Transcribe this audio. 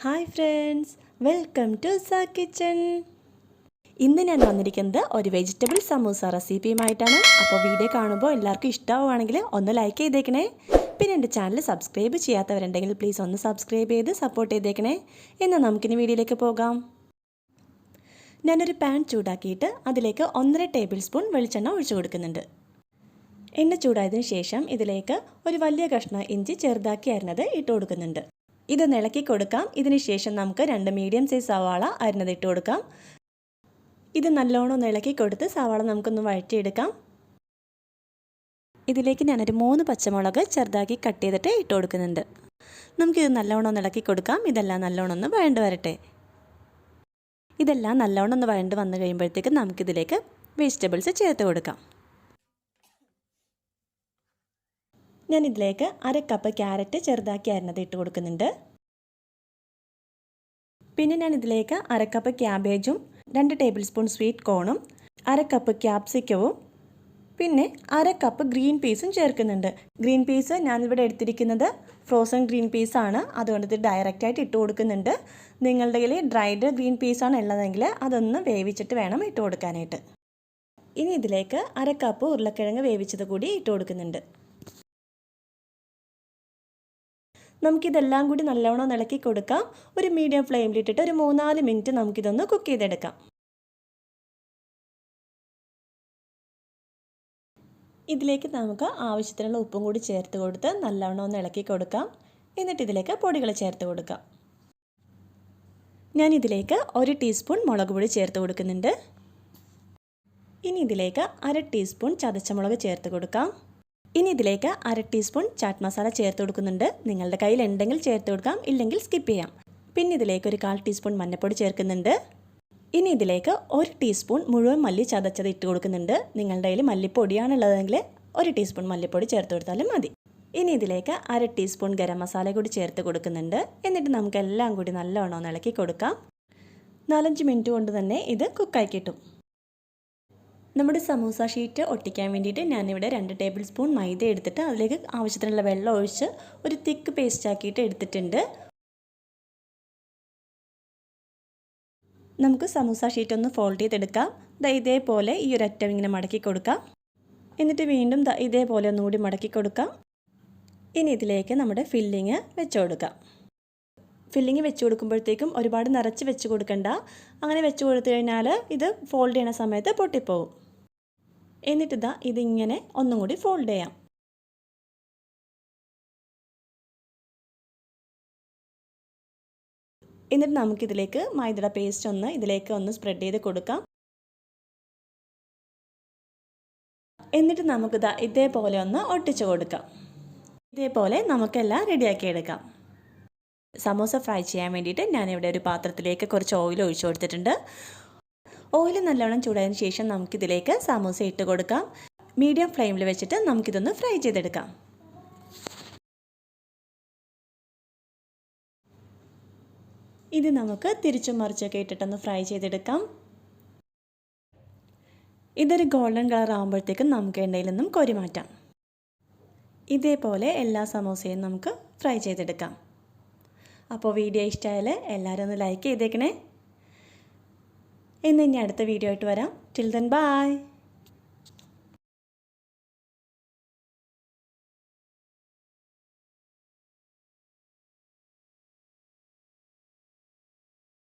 Hi friends, welcome to സാ kitchen. ഇന്ന് ഞാൻ വന്നിരിക്കുന്നത് ഒരു വെജിറ്റബിൾ സമൂസ റെസിപ്പിയുമായിട്ടാണ്. അപ്പോൾ വീഡിയോ കാണുമ്പോൾ എല്ലാവർക്കും ഇഷ്ടമാവുകയാണെങ്കിൽ ഒന്ന് ലൈക്ക് ചെയ്തേക്കണേ. പിന്നെ എൻ്റെ ചാനൽ സബ്സ്ക്രൈബ് ചെയ്യാത്തവരുണ്ടെങ്കിൽ പ്ലീസ് ഒന്ന് സബ്സ്ക്രൈബ് ചെയ്ത് സപ്പോർട്ട് ചെയ്തേക്കണേ. എന്നാൽ നമുക്കിനി വീഡിയോയിലേക്ക് പോകാം. ഞാനൊരു പാൻ ചൂടാക്കിയിട്ട് അതിലേക്ക് 1.5 ടേബിൾ സ്പൂൺ വെളിച്ചെണ്ണ ഒഴിച്ചു കൊടുക്കുന്നുണ്ട്. എണ്ണ ചൂടായതിനു ശേഷം ഇതിലേക്ക് ഒരു വലിയ കഷ്ണം ഇഞ്ചി ചെറുതാക്കി അരിഞ്ഞത് ഇട്ട് കൊടുക്കുന്നുണ്ട്. ഇതൊന്ന് ഇളക്കി കൊടുക്കാം. ഇതിന് ശേഷം നമുക്ക് 2 മീഡിയം സൈസ് സവാള അരിഞ്ഞത് ഇട്ട് കൊടുക്കാം. ഇത് നല്ലോണം ഒന്ന് ഇളക്കി കൊടുത്ത് സവാള നമുക്കൊന്ന് വഴറ്റിയെടുക്കാം. ഇതിലേക്ക് ഞാനൊരു 3 പച്ചമുളക് ചെറുതാക്കി കട്ട് ചെയ്തിട്ട് ഇട്ട് കൊടുക്കുന്നുണ്ട്. നമുക്കിത് നല്ലോണം ഒന്ന് ഇളക്കി കൊടുക്കാം. ഇതെല്ലാം നല്ലോണം ഒന്ന് വഴണ്ട് വരട്ടെ. ഇതെല്ലാം നല്ലോണം ഒന്ന് വഴണ്ട് വന്നു കഴിയുമ്പോഴത്തേക്ക് നമുക്കിതിലേക്ക് വെജിറ്റബിൾസ് ചേർത്ത് കൊടുക്കാം. ഞാനിതിലേക്ക് 1/2 കപ്പ് ക്യാരറ്റ് ചെറുതാക്കി അരിഞ്ഞത് ഇട്ട് കൊടുക്കുന്നുണ്ട്. പിന്നെ ഞാനിതിലേക്ക് 1/2 കപ്പ് ക്യാബേജും 2 ടേബിൾ സ്പൂൺ സ്വീറ്റ് കോണും 1/2 കപ്പ് ക്യാപ്സിക്കവും പിന്നെ 1/2 കപ്പ് ഗ്രീൻ പീസും ചേർക്കുന്നുണ്ട്. ഗ്രീൻ പീസ് ഞാനിവിടെ എടുത്തിരിക്കുന്നത് ഫ്രോസൺ ഗ്രീൻ പീസാണ്. അതുകൊണ്ട് ഇത് ഡയറക്റ്റായിട്ട് ഇട്ട് കൊടുക്കുന്നുണ്ട്. നിങ്ങളുടെ കയ്യിൽ ഡ്രൈഡ് ഗ്രീൻ പീസാണ് ഉള്ളതെങ്കിൽ അതൊന്ന് വേവിച്ചിട്ട് വേണം ഇട്ട് കൊടുക്കാനായിട്ട്. ഇനി ഇതിലേക്ക് 1/2 കപ്പ് ഉരുളക്കിഴങ്ങ് വേവിച്ചത് കൂടി ഇട്ട് കൊടുക്കുന്നുണ്ട്. നമുക്കിതെല്ലാം കൂടി നല്ലോണം ഇളക്കി കൊടുക്കാം. ഒരു മീഡിയം ഫ്ലെയിമിലിട്ടിട്ട് ഒരു 3-4 മിനിറ്റ് നമുക്കിതൊന്ന് കുക്ക് ചെയ്തെടുക്കാം. ഇതിലേക്ക് നമുക്ക് ആവശ്യത്തിനുള്ള ഉപ്പും കൂടി ചേർത്ത് കൊടുത്ത് നല്ലോണം ഒന്ന് ഇളക്കി കൊടുക്കാം. എന്നിട്ട് ഇതിലേക്ക് പൊടികൾ ചേർത്ത് കൊടുക്കാം. ഞാനിതിലേക്ക് 1 ടീസ്പൂൺ മുളക് പൊടി ചേർത്ത് കൊടുക്കുന്നുണ്ട്. ഇനി ഇതിലേക്ക് 1/2 ടീസ്പൂൺ ചതച്ച മുളക് ചേർത്ത് കൊടുക്കാം. ഇനി ഇതിലേക്ക് 1/2 ടീസ്പൂൺ ചാറ്റ് മസാല ചേർത്ത് കൊടുക്കുന്നുണ്ട്. നിങ്ങളുടെ കയ്യിൽ ഉണ്ടെങ്കിൽ ചേർത്ത് കൊടുക്കാം, ഇല്ലെങ്കിൽ സ്കിപ്പ് ചെയ്യാം. പിന്നെ ഇതിലേക്ക് ഒരു 1/4 ടീസ്പൂൺ മഞ്ഞൾപ്പൊടി ചേർക്കുന്നുണ്ട്. ഇനി ഇതിലേക്ക് 1 ടീസ്പൂൺ മുഴുവൻ മല്ലി ചതച്ചത് ഇട്ട് കൊടുക്കുന്നുണ്ട്. നിങ്ങളുടെ കയ്യിൽ മല്ലിപ്പൊടിയാണുള്ളതെങ്കിൽ 1 ടീസ്പൂൺ മല്ലിപ്പൊടി ചേർത്ത് കൊടുത്താലും മതി. ഇനി ഇതിലേക്ക് 1/2 ടീസ്പൂൺ ഗരം മസാല കൂടി ചേർത്ത് കൊടുക്കുന്നുണ്ട്. എന്നിട്ട് നമുക്കെല്ലാം കൂടി നല്ലോണം ഒന്ന് ഇളക്കി കൊടുക്കാം. 4-5 മിനിറ്റ് കൊണ്ട് തന്നെ ഇത് കുക്കായി കിട്ടും. നമ്മുടെ സമൂസ ഷീറ്റ് ഒട്ടിക്കാൻ വേണ്ടിയിട്ട് ഞാനിവിടെ 2 ടേബിൾ സ്പൂൺ മൈദ എടുത്തിട്ട് അതിലേക്ക് ആവശ്യത്തിനുള്ള വെള്ളം ഒഴിച്ച് ഒരു തിക്ക് പേസ്റ്റ് ആക്കിയിട്ട് എടുത്തിട്ടുണ്ട്. നമുക്ക് സമൂസ ഷീറ്റ് ഒന്ന് ഫോൾഡ് ചെയ്തെടുക്കാം. ഇതേപോലെ ഈ ഒരു അറ്റം ഇങ്ങനെ മടക്കി കൊടുക്കാം. എന്നിട്ട് വീണ്ടും ഇതേപോലെ ഒന്നുകൂടി മടക്കി കൊടുക്കാം. ഇനി ഇതിലേക്ക് നമ്മുടെ ഫില്ലിങ് വെച്ച് കൊടുക്കാം. ഫില്ലിങ് വെച്ച് കൊടുക്കുമ്പോഴത്തേക്കും ഒരുപാട് നിറച്ച് വെച്ച് കൊടുക്കണ്ട. അങ്ങനെ വെച്ച് കൊടുത്തു കഴിഞ്ഞാൽ ഇത് ഫോൾഡ് ചെയ്യണ സമയത്ത് പൊട്ടിപ്പോകും. എന്നിട്ട് ഇതിങ്ങനെ ഒന്നും കൂടി ഫോൾഡ് ചെയ്യാം. എന്നിട്ട് നമുക്കിതിലേക്ക് മൈദയുടെ പേസ്റ്റ് ഇതിലേക്ക് ഒന്ന് സ്പ്രെഡ് ചെയ്ത് കൊടുക്കാം. എന്നിട്ട് നമുക്ക് ഇതേപോലെ ഒന്ന് ഒട്ടിച്ച് കൊടുക്കാം. ഇതേപോലെ നമുക്കെല്ലാം റെഡിയാക്കി എടുക്കാം. സമോസ ഫ്രൈ ചെയ്യാൻ വേണ്ടിയിട്ട് ഞാനിവിടെ ഒരു പാത്രത്തിലേക്ക് കുറച്ച് ഓയിൽ ഒഴിച്ചു കൊടുത്തിട്ടുണ്ട്. ഓയിൽ നല്ലോണം ചൂടായതിനു ശേഷം നമുക്കിതിലേക്ക് സമോസ ഇട്ട് കൊടുക്കാം. മീഡിയം ഫ്ലെയിമിൽ വെച്ചിട്ട് നമുക്കിതൊന്ന് ഫ്രൈ ചെയ്തെടുക്കാം. ഇത് നമുക്ക് തിരിച്ചും മറിച്ചൊക്കെ ഇട്ടിട്ടൊന്ന് ഫ്രൈ ചെയ്തെടുക്കാം. ഇതൊരു ഗോൾഡൻ കളർ ആകുമ്പോഴത്തേക്കും നമുക്ക് എണ്ണയിൽ നിന്നും കോരി മാറ്റാം. ഇതേപോലെ എല്ലാ സമോസയും നമുക്ക് ഫ്രൈ ചെയ്തെടുക്കാം. അപ്പോൾ വീഡിയോ ഇഷ്ടമായാൽ എല്ലാവരും ഒന്ന് ലൈക്ക് ചെയ്തേക്കണേ. ഇനി അടുത്ത വീഡിയോ ആയിട്ട് വരാം. Till then bye.